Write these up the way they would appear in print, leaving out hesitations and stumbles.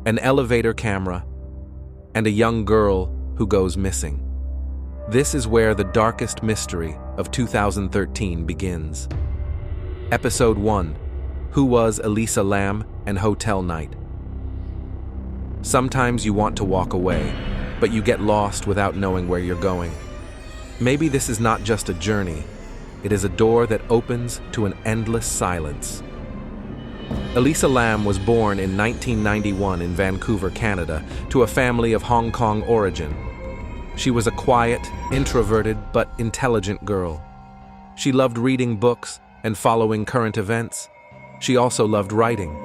an elevator camera, and a young girl who goes missing. This is where the darkest mystery of 2013 begins. Episode 1: Who was Elisa Lam and Hotel Night? Sometimes you want to walk away, but you get lost without knowing where you're going. Maybe this is not just a journey, it is a door that opens to an endless silence. Elisa Lam was born in 1991 in Vancouver, Canada, to a family of Hong Kong origin. She was a quiet, introverted, but intelligent girl. She loved reading books and following current events. She also loved writing.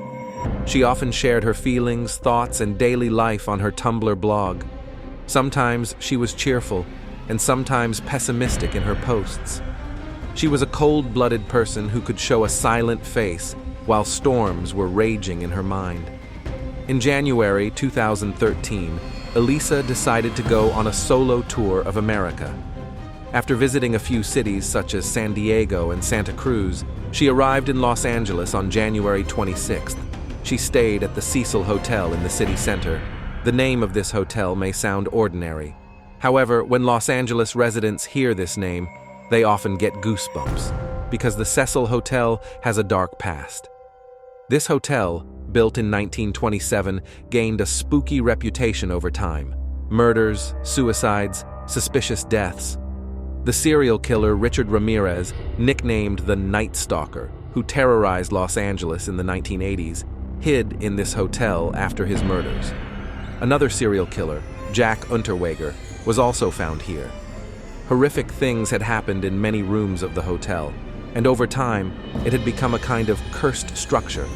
She often shared her feelings, thoughts, and daily life on her Tumblr blog. Sometimes she was cheerful, and sometimes pessimistic in her posts. She was a cold-blooded person who could show a silent face while storms were raging in her mind. In January 2013, Elisa decided to go on a solo tour of America. After visiting a few cities such as San Diego and Santa Cruz, she arrived in Los Angeles on January 26th. She stayed at the Cecil Hotel in the city center. The name of this hotel may sound ordinary. However, when Los Angeles residents hear this name, they often get goosebumps, because the Cecil Hotel has a dark past. This hotel, built in 1927, gained a spooky reputation over time. Murders, suicides, suspicious deaths. The serial killer Richard Ramirez, nicknamed the Night Stalker, who terrorized Los Angeles in the 1980s, hid in this hotel after his murders. Another serial killer, Jack Unterweger, was also found here. Horrific things had happened in many rooms of the hotel, and over time, it had become a kind of cursed structure.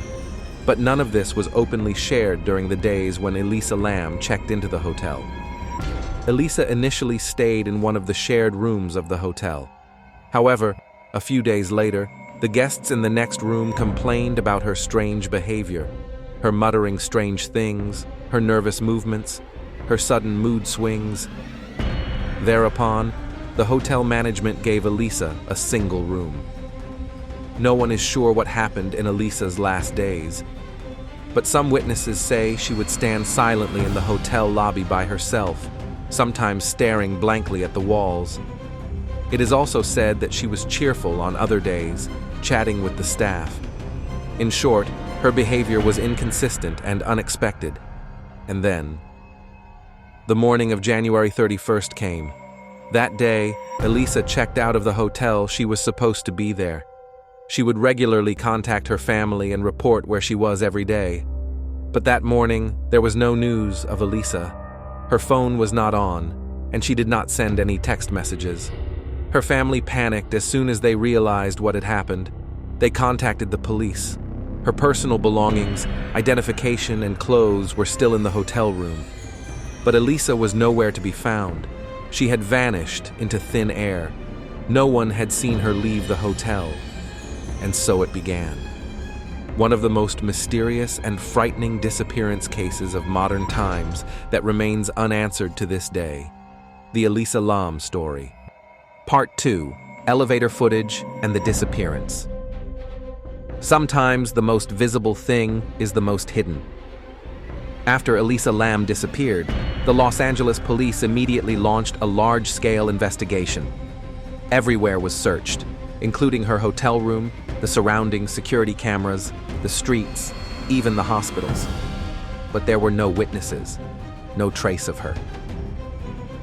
But none of this was openly shared during the days when Elisa Lam checked into the hotel. Elisa initially stayed in one of the shared rooms of the hotel. However, a few days later, the guests in the next room complained about her strange behavior, her muttering strange things, her nervous movements, her sudden mood swings. Thereupon, the hotel management gave Elisa a single room. No one is sure what happened in Elisa's last days, but some witnesses say she would stand silently in the hotel lobby by herself, sometimes staring blankly at the walls. It is also said that she was cheerful on other days, chatting with the staff. In short, her behavior was inconsistent and unexpected. And then, the morning of January 31st came. That day, Elisa checked out of the hotel she was supposed to be there. She would regularly contact her family and report where she was every day. But that morning, there was no news of Elisa. Her phone was not on, and she did not send any text messages. Her family panicked as soon as they realized what had happened. They contacted the police. Her personal belongings, identification, and clothes were still in the hotel room. But Elisa was nowhere to be found. She had vanished into thin air. No one had seen her leave the hotel. And so it began. One of the most mysterious and frightening disappearance cases of modern times that remains unanswered to this day. The Elisa Lam story. Part 2: Elevator footage and the disappearance. Sometimes the most visible thing is the most hidden. After Elisa Lam disappeared, the Los Angeles police immediately launched a large-scale investigation. Everywhere was searched, including her hotel room, the surrounding security cameras, the streets, even the hospitals. But there were no witnesses, no trace of her.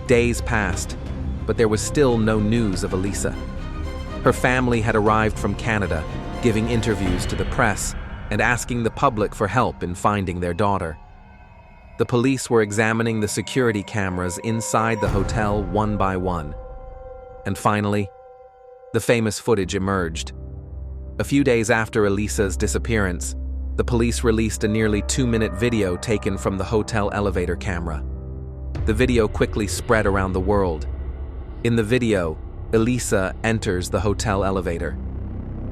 Days passed, but there was still no news of Elisa. Her family had arrived from Canada, giving interviews to the press and asking the public for help in finding their daughter. The police were examining the security cameras inside the hotel one by one. And finally, the famous footage emerged. A few days after Elisa's disappearance, the police released a nearly 2-minute video taken from the hotel elevator camera. The video quickly spread around the world. In the video, Elisa enters the hotel elevator.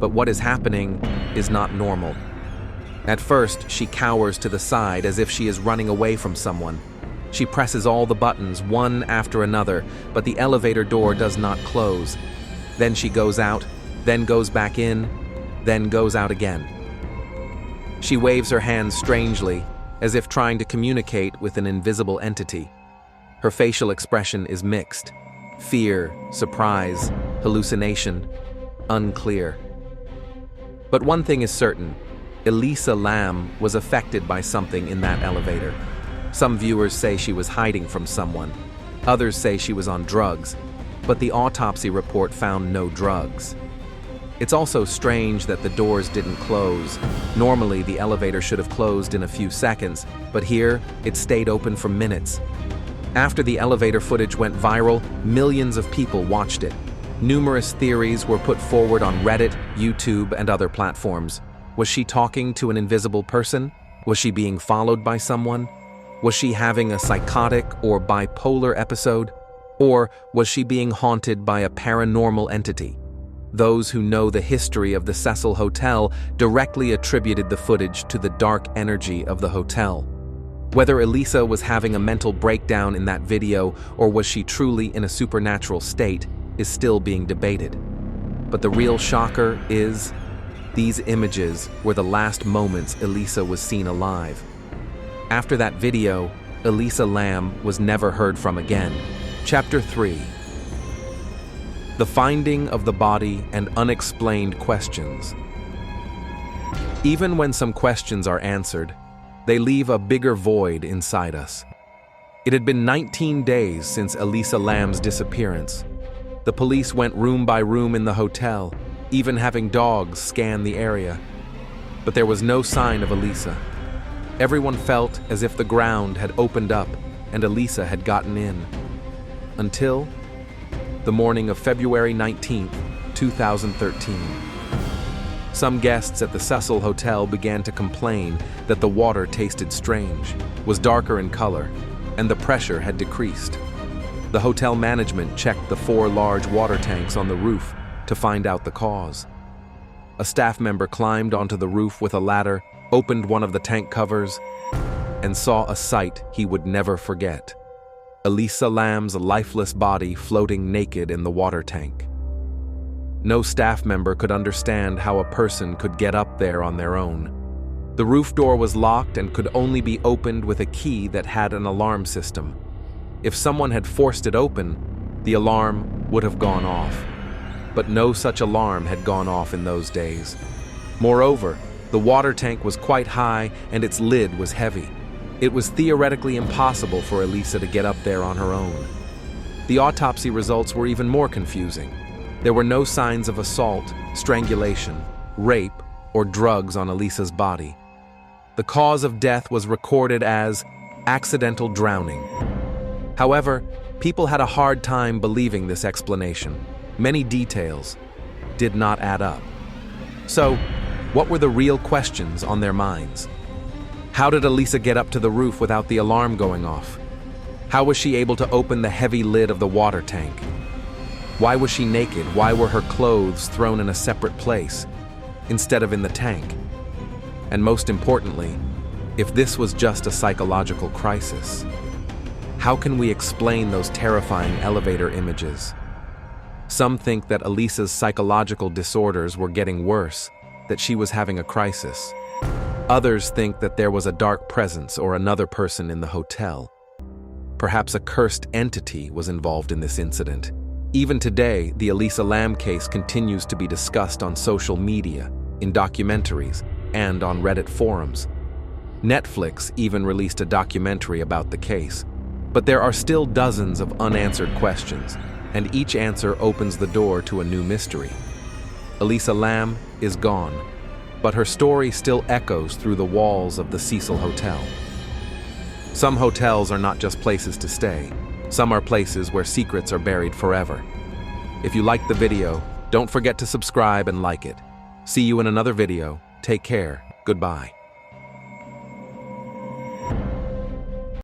But what is happening is not normal. At first, she cowers to the side as if she is running away from someone. She presses all the buttons one after another, but the elevator door does not close. Then she goes out, then goes back in, then goes out again. She waves her hands strangely, as if trying to communicate with an invisible entity. Her facial expression is mixed: fear, surprise, hallucination, unclear. But one thing is certain: Elisa Lam was affected by something in that elevator. Some viewers say she was hiding from someone. Others say she was on drugs, but the autopsy report found no drugs. It's also strange that the doors didn't close. Normally, the elevator should have closed in a few seconds, but here, it stayed open for minutes. After the elevator footage went viral, millions of people watched it. Numerous theories were put forward on Reddit, YouTube, and other platforms. Was she talking to an invisible person? Was she being followed by someone? Was she having a psychotic or bipolar episode? Or was she being haunted by a paranormal entity? Those who know the history of the Cecil Hotel directly attributed the footage to the dark energy of the hotel. Whether Elisa was having a mental breakdown in that video or was she truly in a supernatural state is still being debated. But the real shocker is, these images were the last moments Elisa was seen alive. After that video, Elisa Lam was never heard from again. Chapter 3. The finding of the body and unexplained questions. Even when some questions are answered, they leave a bigger void inside us. It had been 19 days since Elisa Lam's disappearance. The police went room by room in the hotel, even having dogs scan the area. But there was no sign of Elisa. Everyone felt as if the ground had opened up and Elisa had gotten in. Until the morning of February 19, 2013. Some guests at the Cecil Hotel began to complain that the water tasted strange, was darker in color, and the pressure had decreased. The hotel management checked the 4 large water tanks on the roof to find out the cause. A staff member climbed onto the roof with a ladder, opened one of the tank covers, and saw a sight he would never forget: Elisa Lam's lifeless body floating naked in the water tank. No staff member could understand how a person could get up there on their own. The roof door was locked and could only be opened with a key that had an alarm system. If someone had forced it open, the alarm would have gone off. But no such alarm had gone off in those days. Moreover, the water tank was quite high and its lid was heavy. It was theoretically impossible for Elisa to get up there on her own. The autopsy results were even more confusing. There were no signs of assault, strangulation, rape, or drugs on Elisa's body. The cause of death was recorded as accidental drowning. However, people had a hard time believing this explanation. Many details did not add up. So, what were the real questions on their minds? How did Elisa get up to the roof without the alarm going off? How was she able to open the heavy lid of the water tank? Why was she naked? Why were her clothes thrown in a separate place instead of in the tank? And most importantly, if this was just a psychological crisis, how can we explain those terrifying elevator images? Some think that Elisa's psychological disorders were getting worse, that she was having a crisis. Others think that there was a dark presence or another person in the hotel. Perhaps a cursed entity was involved in this incident. Even today, the Elisa Lam case continues to be discussed on social media, in documentaries, and on Reddit forums. Netflix even released a documentary about the case. But there are still dozens of unanswered questions, and each answer opens the door to a new mystery. Elisa Lam is gone, but her story still echoes through the walls of the Cecil Hotel. Some hotels are not just places to stay. Some are places where secrets are buried forever. If you liked the video, don't forget to subscribe and like it. See you in another video. Take care. Goodbye.